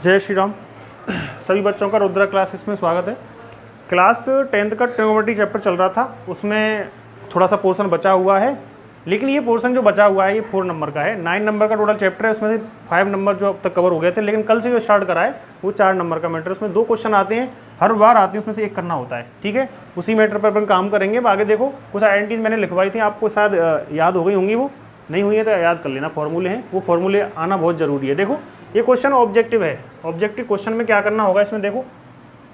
जय श्री राम। सभी बच्चों का रुद्रा क्लासेस में स्वागत है। क्लास 10th का ट्रिग्नोमेट्री चैप्टर चल रहा था, उसमें थोड़ा सा पोर्शन बचा हुआ है, लेकिन ये पोर्शन जो बचा हुआ है ये 4 नंबर का है। 9 नंबर का टोटल चैप्टर है, उसमें से 5 नंबर जो अब तक कवर हो गए थे, लेकिन कल से जो स्टार्ट करा है वो 4 नंबर का मैटर। उसमें 2 क्वेश्चन आते हैं, हर बार आते हैं, उसमें से एक करना होता है। ठीक है, उसी मैटर पर अपन काम करेंगे। अब आगे देखो, कुछ आइडेंटिटीज मैंने लिखवाई थी, आपको शायद याद हो गई होंगी, वो नहीं हुई है तो याद कर लेना। फॉर्मूले हैं, वो फॉर्मूले आना बहुत ज़रूरी है। देखो ये क्वेश्चन ऑब्जेक्टिव है। ऑब्जेक्टिव क्वेश्चन में क्या करना होगा, इसमें देखो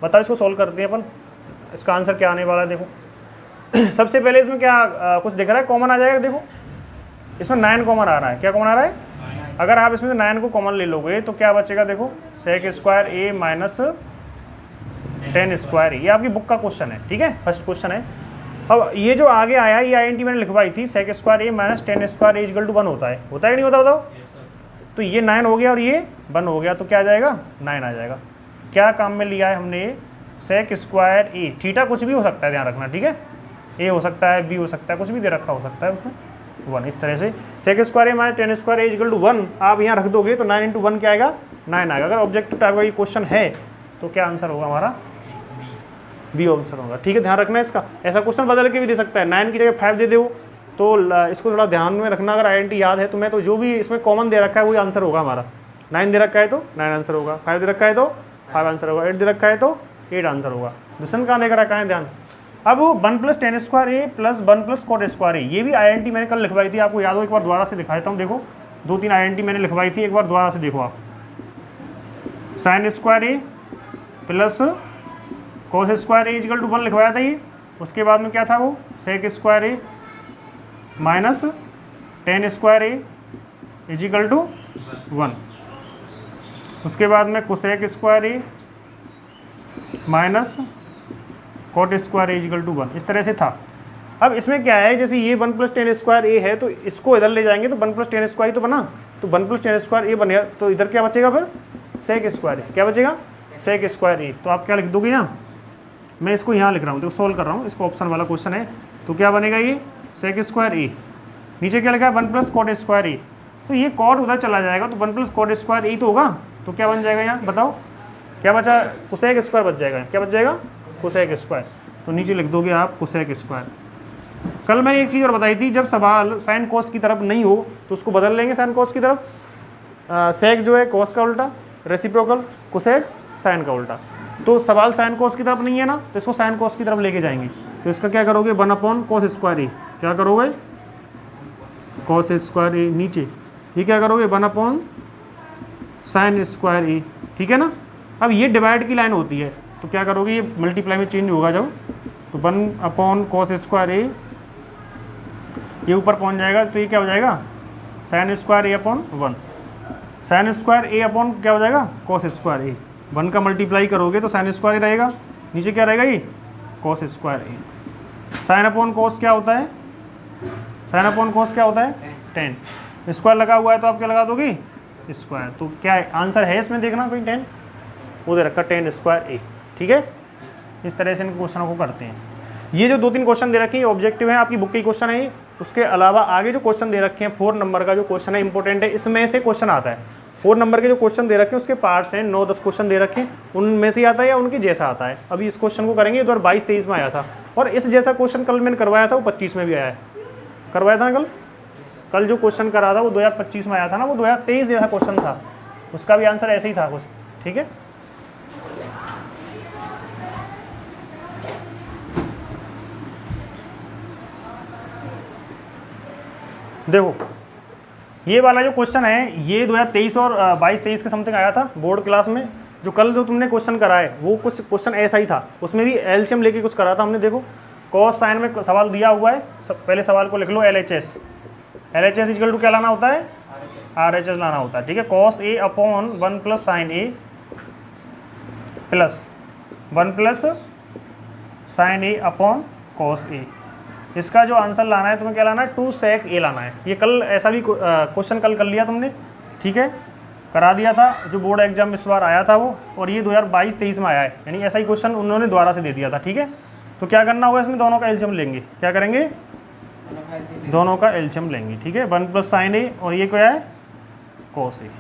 बताओ, इसको सॉल्व करते हैं अपन। इसका आंसर क्या आने वाला है देखो। सबसे पहले इसमें क्या कुछ दिख रहा है, कॉमन आ जाएगा। देखो इसमें 9 कॉमन आ रहा है। क्या कॉमन आ रहा है? अगर आप इसमें 9 को कॉमन ले लोगे तो क्या बचेगा? देखो सेक स्क्वायर ए माइनस 10 स्क्वायर ए। ये आपकी बुक का क्वेश्चन है, ठीक है, फर्स्ट क्वेश्चन है। अब ये जो आगे आया, ये आइडेंटिटी मैंने लिखवाई थी, sec square A minus 10 square A equal to 1 होता है कि नहीं होता? बताओ। तो ये 9 हो गया और ये 1 हो गया, तो क्या आ जाएगा? 9 आ जाएगा। क्या काम में लिया है हमने? सेक स्क्वायर ए। थीटा कुछ भी हो सकता है, ध्यान रखना, ठीक है। ए हो सकता है, बी हो सकता है, कुछ भी दे रखा हो सकता है उसमें 1। इस तरह से sec square A minus 10 square A equal to 1 आप यहाँ रख दोगे तो 9 × 1 क्या आएगा? 9 आएगा। अगर ऑब्जेक्टिव टाइप का ये क्वेश्चन है तो क्या आंसर होगा हमारा? बी आंसर होगा। ठीक है, ध्यान रखना है इसका। ऐसा क्वेश्चन बदल के भी दे सकता है, 9 की जगह 5 दे दो, तो इसको थोड़ा ध्यान में रखना। अगर आइडेंटिटी याद है तो मैं तो जो भी इसमें कॉमन दे रखा है वही आंसर होगा हमारा। 9 दे रखा है तो 9 आंसर होगा, 5 दे रखा है तो 5 आंसर होगा, 8 दे रखा है तो 8 आंसर होगा। दूसरा कहाँ लेकर रखा है ध्यान। अब 1 + 10 square A plus 1 + cot square ए, ये भी आइडेंटिटी मैंने कल लिखवाई थी, आपको याद हो? एक बार दोबारा से दिखा देता हूँ। देखो 2-3 आइडेंटिटी मैंने लिखवाई थी, एक बार दोबारा से देखो आप। Sine square A plus cos square A equal to 1 लिखवाया था ये। उसके बाद में क्या था वो? Sec square A minus 10 square A equal to 1। उसके बाद में cosec square A minus cot square A equal to 1। इस तरह से था। अब इसमें क्या है, जैसे ये 1 + 10 स्क्वायर ए है तो इसको इधर ले जाएंगे तो 1 + 10 स्क्वायर तो बना, तो 1 + 10 स्क्वायर ए बनेगा, तो इधर क्या बचेगा फिर? सेक स्क्वायर ए। क्या बचेगा? सेक स्क्वायर ए। तो आप क्या लिख दोगे यहाँ? मैं इसको यहाँ लिख रहा हूँ, देखो सोल्व कर रहा हूँ, इसको ऑप्शन वाला क्वेश्चन है। तो क्या बनेगा ये? सेक स्क्वायर ए। नीचे क्या लिखा है? 1 + cot स्क्वायर ए। तो ये कॉट उधर चला जाएगा तो 1 + cot स्क्वायर ए तो होगा। तो क्या बन जाएगा यहाँ बताओ? क्या बचा? कोसेक स्क्वायर बच जाएगा। क्या बच जाएगा? Cosec square. तो नीचे लिख दोगे आप कोसेक स्क्वायर। कल मैंने एक चीज़ और बताई थी, जब सवाल साइन कोस की तरफ नहीं हो तो उसको बदल लेंगे साइन कोस की तरफ। सेक जो है कोस का उल्टा, रेसिप्रोकल कोसेक साइन का उल्टा। तो सवाल साइन कोस की तरफ नहीं है ना, तो इसको साइन कोस की तरफ लेके जाएंगे। तो इसका क्या करोगे? 1 cos स्क्वायर ए। क्या करोगे? cos स्क्वायर ए। नीचे ये क्या करोगे? 1 sin स्क्वायर ए। ठीक है ना। अब ये डिवाइड की लाइन होती है तो क्या करोगे? ये मल्टीप्लाई में चेंज होगा जब, तो 1 cos स्क्वायर ए, ये ऊपर पहुंच जाएगा तो ये क्या हो जाएगा? sin स्क्वायर ए अपॉन 1। sin स्क्वायर ए अपॉन क्या हो जाएगा? cos स्क्वायर ए। 1 का मल्टीप्लाई करोगे तो sin स्क्वायर ए रहेगा, नीचे क्या रहेगा? ये cos स्क्वायर ए। साइन अपॉन कोस क्या होता है? साइन अपॉन कोस क्या होता है? 10। स्क्वायर लगा हुआ है तो आप क्या लगा दोगे? स्क्वायर। तो क्या आंसर है इसमें? देखना कोई 10 वो दे रखा 10 स्क्वायर ए। ठीक है, इस तरह से इन क्वेश्चनों को करते हैं। ये जो 2-3 क्वेश्चन दे रखे हैं ऑब्जेक्टिव है, आपकी बुक के क्वेश्चन है। उसके अलावा आगे जो क्वेश्चन दे रखे हैं 4 नंबर का जो क्वेश्चन है इंपॉर्टेंट है, इसमें से क्वेश्चन आता है। 4 नंबर के जो क्वेश्चन दे रखे हैं उसके पार्ट्स हैं, 9-10 क्वेश्चन दे रखे हैं, उनमें से आता है या उनके जैसा आता है। अभी इस क्वेश्चन को करेंगे, 2022-23 में आया था, और इस जैसा क्वेश्चन कल मैंने करवाया था वो 25 में भी आया है। करवाया था ना कल जो क्वेश्चन करा था वो 2025 में आया था ना, वो 2023 जैसा क्वेश्चन था, उसका भी आंसर ऐसे ही था कुछ। ठीक है, देखो ये वाला जो क्वेश्चन है ये 2023 और 22-23 के समथिंग आया था बोर्ड क्लास में। जो कल जो तुमने क्वेश्चन करा है वो कुछ क्वेश्चन ऐसा ही था, उसमें भी एलसीएम लेके कुछ करा था हमने। देखो कॉस साइन में सवाल दिया हुआ है, पहले सवाल को लिख लो LHS। LHS इक्वल टू क्या लाना होता है? RHS लाना होता है। ठीक है, cos A upon 1 + sin A plus 1 + sin A upon cos A। इसका जो आंसर लाना है तुम्हें क्या लाना है? 2 sec A लाना है। ये कल ऐसा भी क्वेश्चन कल कर लिया तुमने, ठीक है, करा दिया था। जो बोर्ड एग्जाम इस बार आया था वो, और ये 2022-23 में आया है, यानी ऐसा ही क्वेश्चन उन्होंने दोबारा से दे दिया था। ठीक है, तो क्या करना होगा इसमें? दोनों का एलसीएम लेंगे। क्या करेंगे? दोनों का एलसीएम लेंगे। ठीक है, 1 + sin A और ये क्या है? cos A।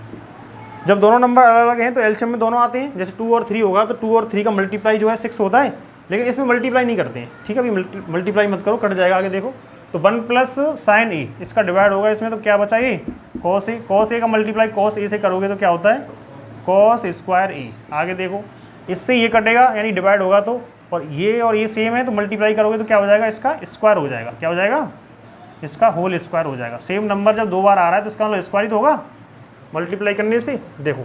जब दोनों नंबर अलग अलग हैं तो एलसीएम में दोनों आते हैं। जैसे 2 और 3 होगा तो 2 और 3 का मल्टीप्लाई जो है 6 होता है, लेकिन इसमें मल्टीप्लाई नहीं करते हैं। ठीक है, अभी मल्टीप्लाई मत करो, कट जाएगा। आगे देखो तो 1 प्लस साइन ए, इसका डिवाइड होगा इसमें, तो क्या बचा ये कॉस ए। कॉस ए का मल्टीप्लाई कॉस ए से करोगे तो क्या होता है कॉस स्क्वायर ए। आगे देखो इससे ये कटेगा यानी डिवाइड होगा तो, और ये सेम है तो मल्टीप्लाई करोगे तो क्या हो जाएगा इसका स्क्वायर हो जाएगा। क्या हो जाएगा इसका होल स्क्वायर हो जाएगा। सेम नंबर जब 2 बार आ रहा है तो इसका मतलब स्क्वायर ही तो होगा मल्टीप्लाई करने से। देखो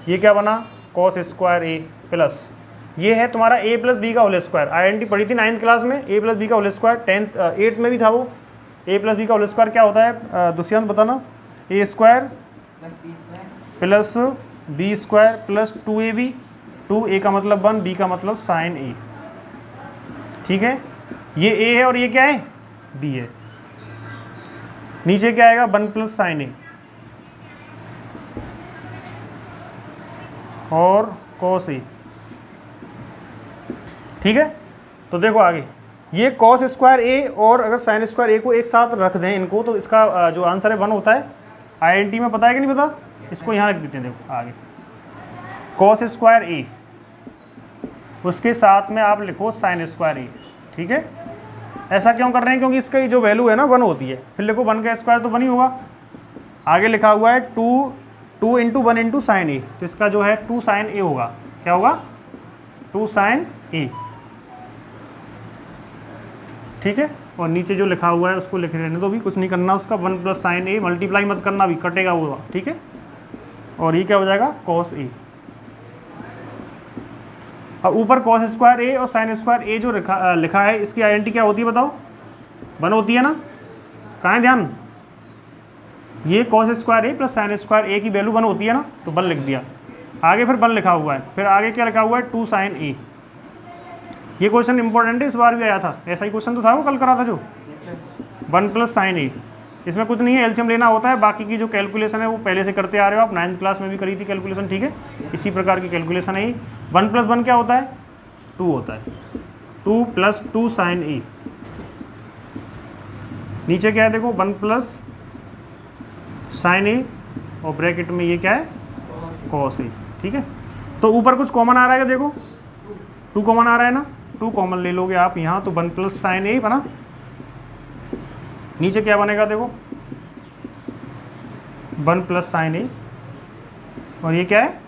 ये क्या बना कॉस स्क्वायर ए प्लस ये है तुम्हारा a प्लस बी का होल स्क्वायर। आइडेंटिटी पढ़ी थी 9th क्लास में, a प्लस बी का होल स्क्वायर। 8th में भी था वो। a प्लस बी का होल स्क्वायर क्या होता है दुष्यंत बताना। a square plus B square plus 2ab, 2a का मतलब 1, b का मतलब साइन a। ठीक है, ये a है और ये क्या है b है। नीचे क्या आएगा 1 प्लस साइन a और कॉस a। ठीक है, तो देखो आगे ये कॉस स्क्वायर ए और अगर साइन स्क्वायर ए को एक साथ रख दें इनको तो इसका जो आंसर है 1 होता है। आइडेंटिटी में पता है कि नहीं पता, इसको यहाँ रख देते हैं। देखो आगे कॉस स्क्वायर ए, उसके साथ में आप लिखो साइन स्क्वायर ए। ठीक है, ऐसा क्यों कर रहे हैं क्योंकि इसका जो वैल्यू है ना 1 होती है। फिर लिखो 1 का स्क्वायर तो 1 ही होगा। आगे लिखा हुआ है 2 इंटू 1 इंटू साइन ए, तो इसका जो है 2 साइन ए होगा। क्या होगा 2 साइन ए। ठीक है, और नीचे जो लिखा हुआ है उसको लिख रहने दो, भी कुछ नहीं करना उसका। 1 प्लस साइन ए, मल्टीप्लाई मत करना, भी कटेगा वो। ठीक है, और ये क्या हो जाएगा कॉस ए। अब ऊपर कॉस स्क्वायर ए और साइन स्क्वायर ए जो लिखा है इसकी आइडेंटिटी क्या होती है बताओ 1 होती है ना। कहाँ है ध्यान, ये cos square A plus sign square ए की वैल्यू 1 होती है ना, तो 1 लिख दिया। आगे फिर 1 लिखा हुआ है, फिर आगे क्या लिखा हुआ है 2 साइन ए। ये क्वेश्चन इंपॉर्टेंट है, इस बार भी आया था। ऐसा ही क्वेश्चन तो था वो कल करा था जो 1 प्लस साइन ए। इसमें कुछ नहीं है, एलसीएम लेना होता है। बाकी की जो कैलकुलेशन है वो पहले से करते आ रहे हो आप, 9th क्लास में भी करी थी कैलकुलेशन। ठीक है, इसी प्रकार की कैलकुलेशन है। 1 प्लस 1 क्या होता है 2 होता है, 2 प्लस 2 साइन ए। नीचे क्या है देखो 1 प्लस साइन ए और ब्रैकेट में ये क्या है कॉस ए। ठीक है, तो ऊपर कुछ कॉमन आ रहा है देखो 2 कॉमन आ रहा है ना, 2 कॉमन ले लोगे आप यहाँ तो 1 प्लस साइन ए बना। नीचे क्या बनेगा देखो 1 प्लस साइन ए और ये क्या है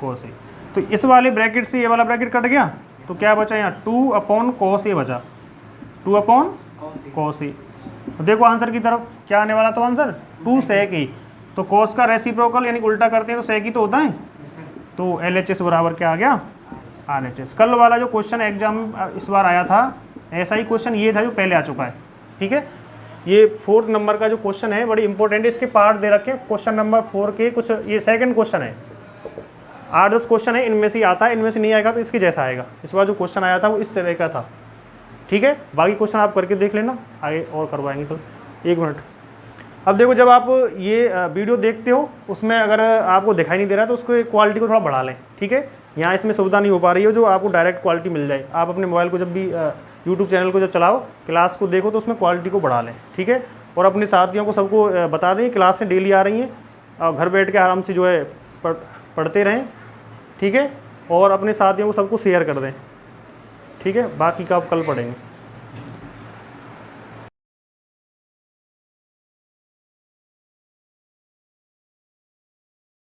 कॉस ए। तो इस वाले ब्रैकेट से ये वाला ब्रैकेट कट गया तो क्या बचा यहाँ 2 अपॉन कॉस ए बचा, 2 अपॉन कॉस ए। देखो आंसर की तरफ क्या आने वाला था आंसर 2 सेक ए। तो कॉस का रेसिप्रोकल यानी उल्टा करते हैं तो सेक ही तो होता है। तो LHS बराबर क्या आ गया RHS। कल वाला जो क्वेश्चन एग्जाम इस बार आया था ऐसा ही क्वेश्चन ये था जो पहले आ चुका है। ठीक है, ये 4th नंबर का जो क्वेश्चन है बड़ी इंपॉर्टेंट है। इसके पार्ट दे रखे क्वेश्चन नंबर 4 के कुछ, ये सेकंड क्वेश्चन है। 8-10 क्वेश्चन है, इनमें से ही आता है, इनमें से नहीं आएगा तो इसके जैसा आएगा। इस बार जो क्वेश्चन आया था वो इस तरह का था। ठीक है, बाकी क्वेश्चन आप करके देख लेना, आगे और करवाएंगे कल। 1 मिनट। अब देखो जब आप ये वीडियो देखते हो उसमें अगर आपको दिखाई नहीं दे रहा है तो उसको क्वालिटी को थोड़ा बढ़ा लें। ठीक है, यहाँ इसमें सुविधा नहीं हो पा रही है जो आपको डायरेक्ट क्वालिटी मिल जाए। आप अपने मोबाइल को जब भी यूट्यूब चैनल को जब चलाओ क्लास को देखो तो उसमें क्वालिटी को बढ़ा लें। ठीक है, और अपने साथियों को सबको बता दें क्लासें डेली आ रही हैं और घर बैठ के आराम से जो है पढ़ते रहें। ठीक है, और अपने साथियों को सबको शेयर कर दें। ठीक है, बाकी का आप कल पढ़ेंगे।